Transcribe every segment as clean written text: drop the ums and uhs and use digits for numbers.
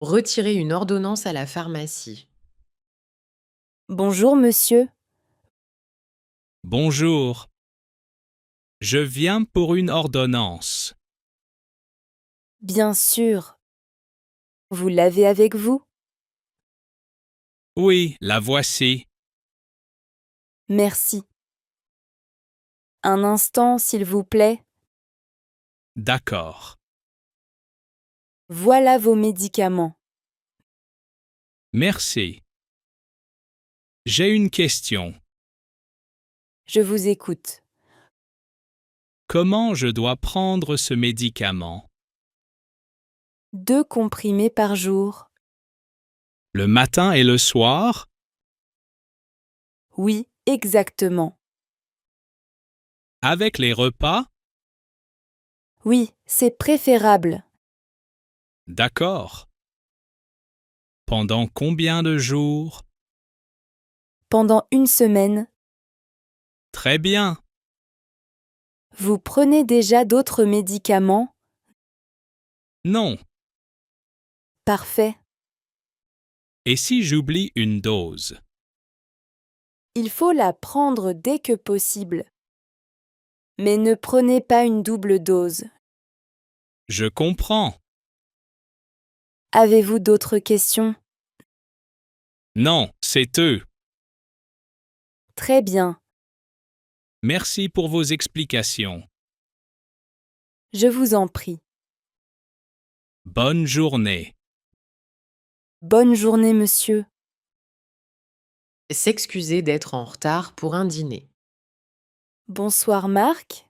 Retirer une ordonnance à la pharmacie. Bonjour monsieur. Bonjour. Je viens pour une ordonnance. Bien sûr. Vous l'avez avec vous? Oui, la voici. Merci. Un instant, s'il vous plaît. D'accord. Voilà vos médicaments. Merci. J'ai une question. Je vous écoute. Comment je dois prendre ce médicament? 2 comprimés par jour. Le matin et le soir? Oui, exactement. Avec les repas? Oui, c'est préférable. D'accord. Pendant combien de jours? Pendant une semaine. Très bien. Vous prenez déjà d'autres médicaments? Non. Parfait. Et si j'oublie une dose? Il faut la prendre dès que possible. Mais ne prenez pas une double dose. Je comprends. Avez-vous d'autres questions? Non, c'est eux. Très bien. Merci pour vos explications. Je vous en prie. Bonne journée. Bonne journée, monsieur. S'excuser d'être en retard pour un dîner. Bonsoir, Marc.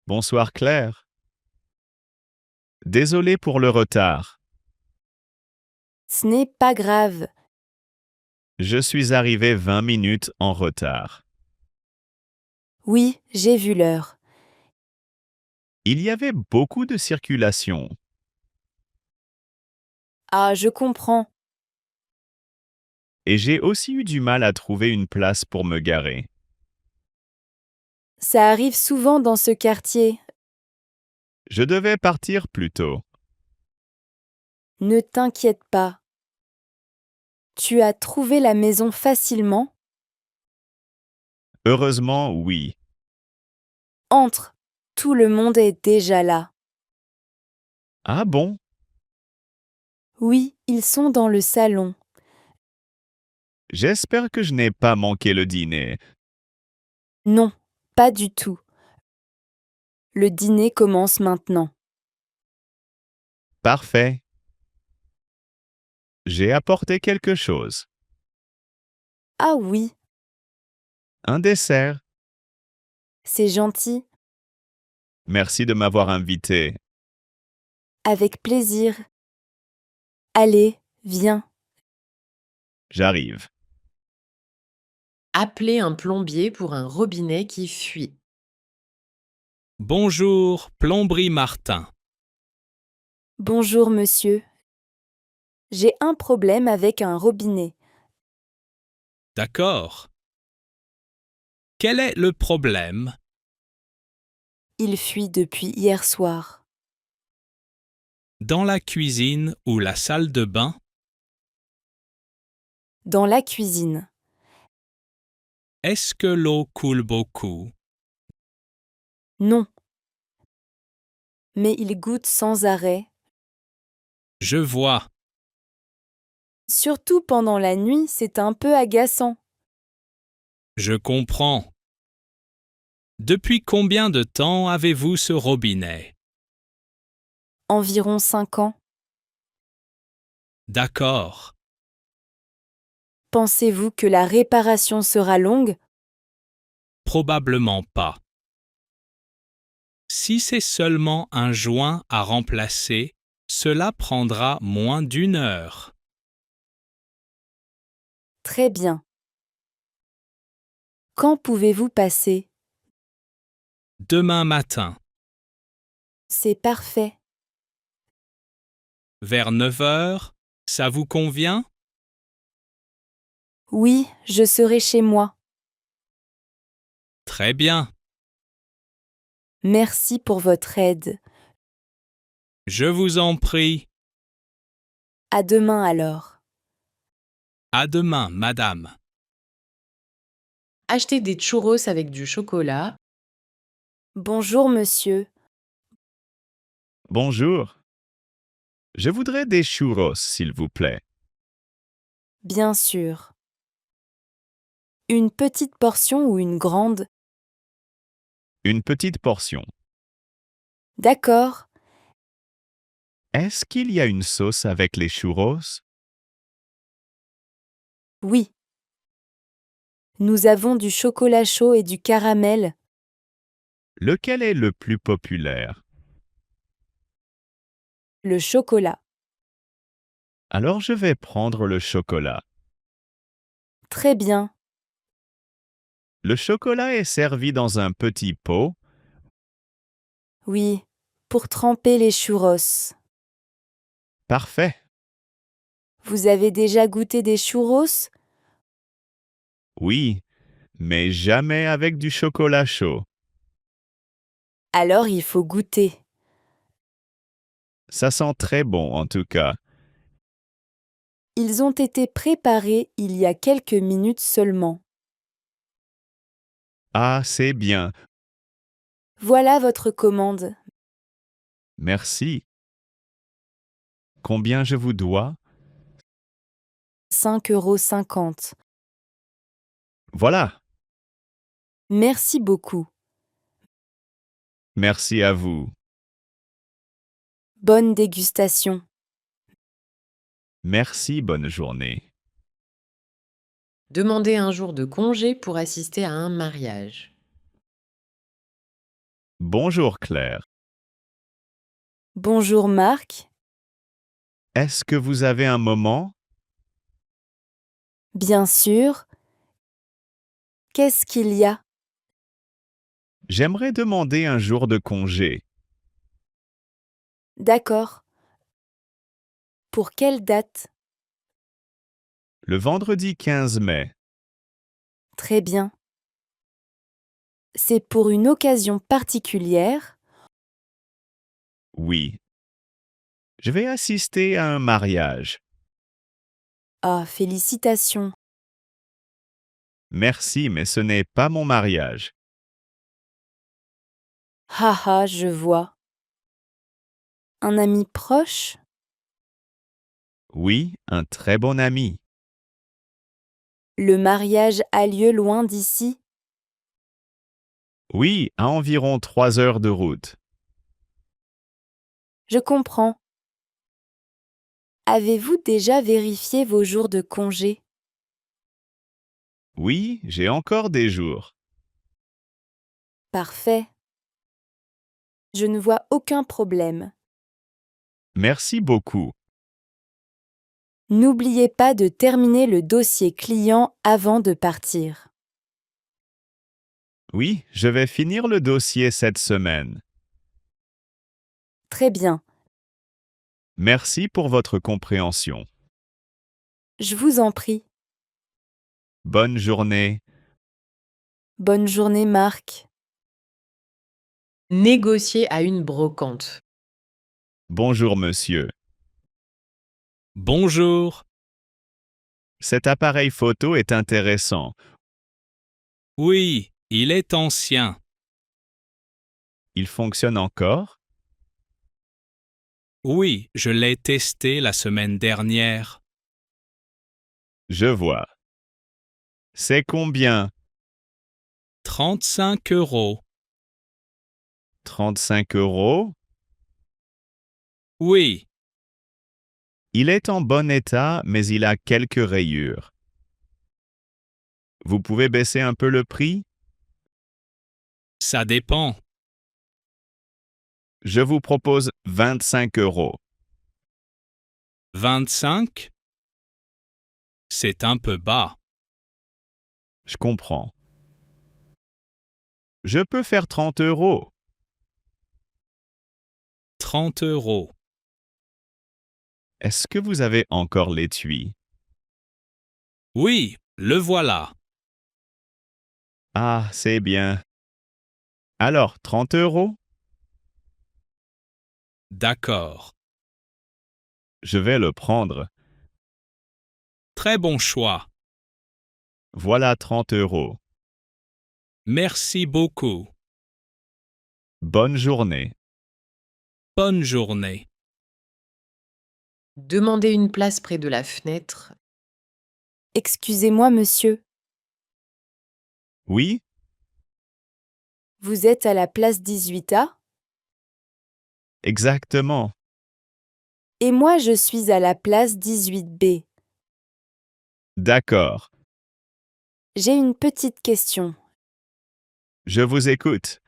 Bonsoir Claire. Désolé pour le retard. Ce n'est pas grave. Je suis arrivé 20 minutes en retard. Oui, j'ai vu l'heure. Il y avait beaucoup de circulation. Ah, je comprends. Et j'ai aussi eu du mal à trouver une place pour me garer. Ça arrive souvent dans ce quartier. Je devais partir plus tôt. Ne t'inquiète pas. Tu as trouvé la maison facilement? Heureusement, oui. Entre. Tout le monde est déjà là. Ah bon? Oui, ils sont dans le salon. J'espère que je n'ai pas manqué le dîner. Non, pas du tout. Le dîner commence maintenant. Parfait. J'ai apporté quelque chose. Ah oui, Un dessert. c'est gentil. Merci de m'avoir invité. Avec plaisir. Allez, viens. J'arrive. Appeler un plombier pour un robinet qui fuit. Bonjour, Plomberie Martin. Bonjour, monsieur. J'ai un problème avec un robinet. D'accord. Quel est le problème? Il fuit depuis hier soir. Dans la cuisine ou la salle de bain? Dans la cuisine. Est-ce que l'eau coule beaucoup? Non. Mais il goutte sans arrêt. Je vois. Surtout pendant la nuit, c'est un peu agaçant. Je comprends. Depuis combien de temps avez-vous ce robinet? Environ 5 ans. D'accord. Pensez-vous que la réparation sera longue? Probablement pas. Si c'est seulement un joint à remplacer, cela prendra moins d'une heure. Très bien. Quand pouvez-vous passer? Demain matin, C'est parfait. vers 9 heures, ça vous convient? Oui, je serai chez moi. Très bien. Merci pour votre aide. Je vous en prie. À demain alors. À demain, madame. Acheter des churros avec du chocolat. Bonjour monsieur. Bonjour. Je voudrais des churros, s'il vous plaît. Bien sûr. Une petite portion ou une grande? Une petite portion. D'accord. Est-ce qu'il y a une sauce avec les churros? Oui. Nous avons du chocolat chaud et du caramel. Lequel est le plus populaire? Le chocolat. Alors je vais prendre le chocolat. Très bien. Le chocolat est servi dans un petit pot. Oui. Pour tremper les churros. Parfait. Vous avez déjà goûté des churros? Oui, mais jamais avec du chocolat chaud. Alors il faut goûter. Ça sent très bon en tout cas. Ils ont été préparés il y a quelques minutes seulement. Ah, c'est bien. Voilà votre commande. Merci. Combien je vous dois? 5,50 €. Voilà. Merci beaucoup. Merci à vous. Bonne dégustation. Merci, bonne journée. Demander un jour de congé pour assister à un mariage. Bonjour Claire. Bonjour Marc. Est-ce que vous avez un moment? Bien sûr. Qu'est-ce qu'il y a? J'aimerais demander un jour de congé. D'accord. Pour quelle date? Le vendredi 15 mai. Très bien. C'est pour une occasion particulière? Oui. Je vais assister à un mariage. Ah, félicitations. Merci, mais ce n'est pas mon mariage. Haha, je vois. Un ami proche? Oui, un très bon ami. Le mariage a lieu loin d'ici? Oui, à environ 3 heures de route. Je comprends. Avez-vous déjà vérifié vos jours de congé? Oui, j'ai encore des jours. Parfait. Je ne vois aucun problème. Merci beaucoup. N'oubliez pas de terminer le dossier client avant de partir. Oui, je vais finir le dossier cette semaine. Très bien. Merci pour votre compréhension. Je vous en prie. Bonne journée. Bonne journée, Marc. Négocier à une brocante. Bonjour monsieur. Bonjour. Cet appareil photo est intéressant. Oui, il est ancien. Il fonctionne encore? Oui, je l'ai testé la semaine dernière. Je vois. C'est combien? 35 €. 35 euros? Oui, Il est en bon état, mais il a quelques rayures. Vous pouvez baisser un peu le prix? ça dépend. Je vous propose 25 euros. 25? C'est un peu bas. Je comprends. Je peux faire 30 euros. 30 €. Est-ce que vous avez encore l'étui? Oui, le voilà. Ah, c'est bien. Alors, 30 euros? D'accord. Je vais le prendre. Très bon choix. Voilà 30 €. Merci beaucoup. Bonne journée. Bonne journée. Demander une place près de la fenêtre. Excusez-moi, monsieur, Oui, vous êtes à la place 18A exactement. et moi je suis à la place 18B. D'accord. J'ai une petite question. Je vous écoute.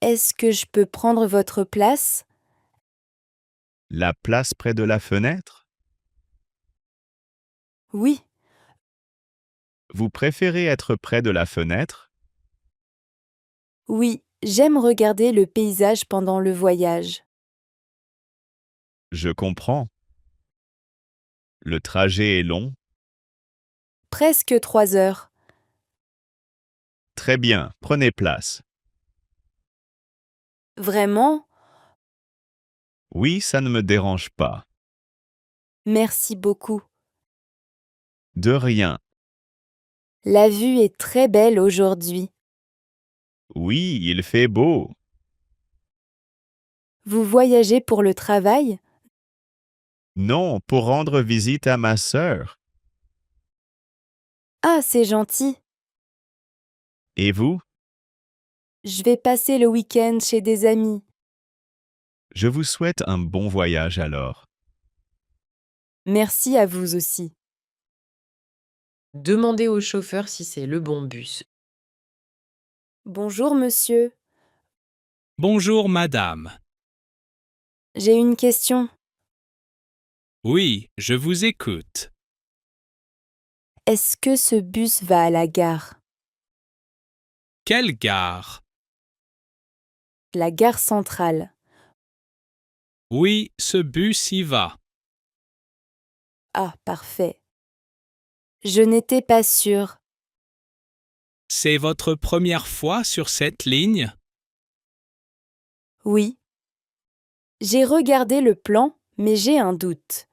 Est-ce que je peux prendre votre place? La place près de la fenêtre? Oui, Vous préférez être près de la fenêtre? oui, j'aime regarder le paysage pendant le voyage. Je comprends. Le trajet est long? Presque 3 heures. Très bien, prenez place. Vraiment? Oui, ça ne me dérange pas. Merci beaucoup. De rien. La vue est très belle aujourd'hui. Oui, il fait beau. Vous voyagez pour le travail? Non, pour rendre visite à ma sœur. Ah, c'est gentil. Et vous? Je vais passer le week-end chez des amis. Je vous souhaite un bon voyage alors. Merci à vous aussi. Demander au chauffeur si c'est le bon bus. Bonjour monsieur, Bonjour madame. j'ai une question. Oui, je vous écoute. Est-ce que ce bus va à la gare? Quelle gare? La gare centrale. Oui, ce bus y va. Ah, parfait. Je n'étais pas sûre. C'est votre première fois sur cette ligne? Oui. J'ai regardé le plan, mais j'ai un doute.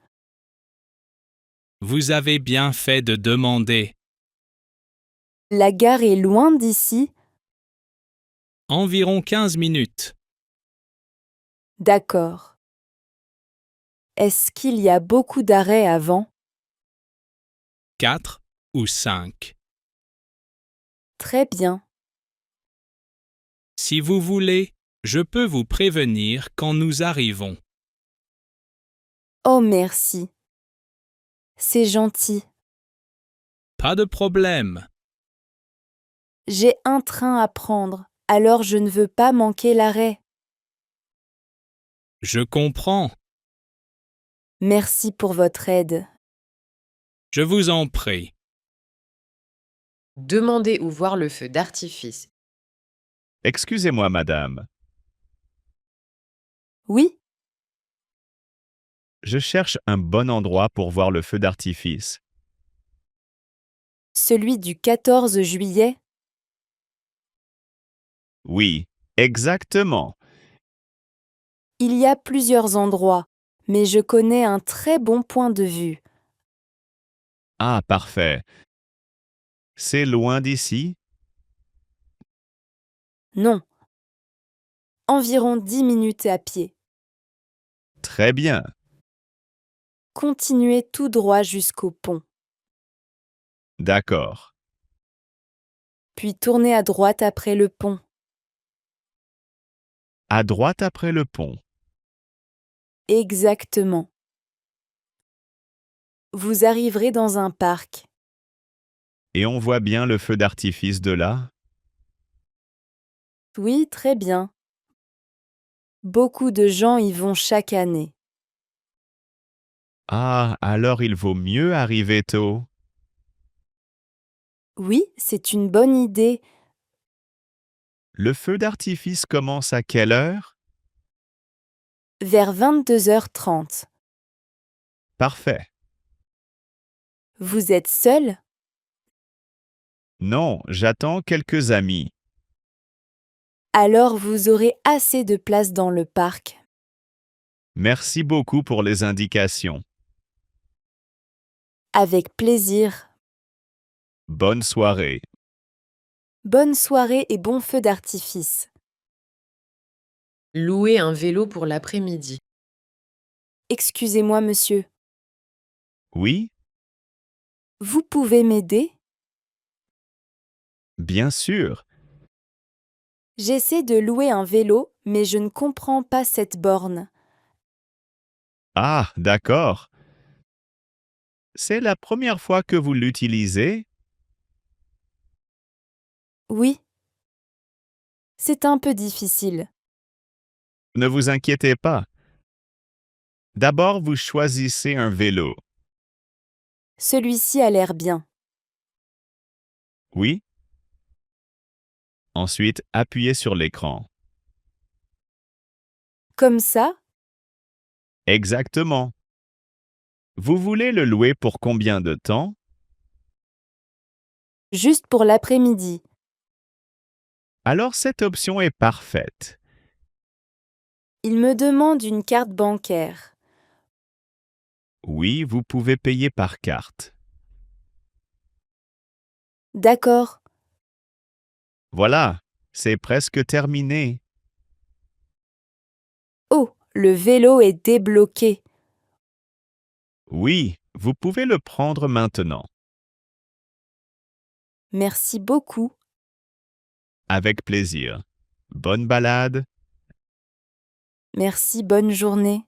Vous avez bien fait de demander. La gare est loin d'ici? Environ 15 minutes. D'accord. Est-ce qu'il y a beaucoup d'arrêts avant? 4 ou 5. Très bien. Si vous voulez, je peux vous prévenir quand nous arrivons. Oh, merci. C'est gentil. Pas de problème. J'ai un train à prendre, alors je ne veux pas manquer l'arrêt. Je comprends. Merci pour votre aide. Je vous en prie. Demander ou voir le feu d'artifice. Excusez-moi, madame. Oui, Je cherche un bon endroit pour voir le feu d'artifice. celui du 14 juillet. Oui, exactement. Il y a plusieurs endroits, mais je connais un très bon point de vue. Ah, parfait. C'est loin d'ici? Non. Environ 10 minutes à pied. Très bien. Continuez tout droit jusqu'au pont, D'accord. puis tournez à droite après le pont. À droite après le pont. Exactement. Vous arriverez dans un parc. Et on voit bien le feu d'artifice de là? Oui, très bien. Beaucoup de gens y vont chaque année. Ah, alors il vaut mieux arriver tôt. Oui, c'est une bonne idée. Le feu d'artifice commence à quelle heure? Vers 22h30. Parfait. Vous êtes seul? Non, j'attends quelques amis. Alors vous aurez assez de place dans le parc. Merci beaucoup pour les indications. Avec plaisir. Bonne soirée. Bonne soirée et bon feu d'artifice. Louer un vélo pour l'après-midi. Excusez-moi, monsieur. Oui, Vous pouvez m'aider? bien sûr. J'essaie de louer un vélo, mais je ne comprends pas cette borne. Ah, d'accord. C'est la première fois que vous l'utilisez? Oui. C'est un peu difficile. Ne vous inquiétez pas. D'abord, vous choisissez un vélo. Celui-ci a l'air bien. Oui. Ensuite, appuyez sur l'écran. Comme ça? Exactement. Vous voulez le louer pour combien de temps? Juste pour l'après-midi. Alors cette option est parfaite. Il me demande une carte bancaire. Oui, vous pouvez payer par carte. D'accord. Voilà, c'est presque terminé. Oh, le vélo est débloqué. Oui, vous pouvez le prendre maintenant. Merci beaucoup. Avec plaisir. Bonne balade. Merci, bonne journée.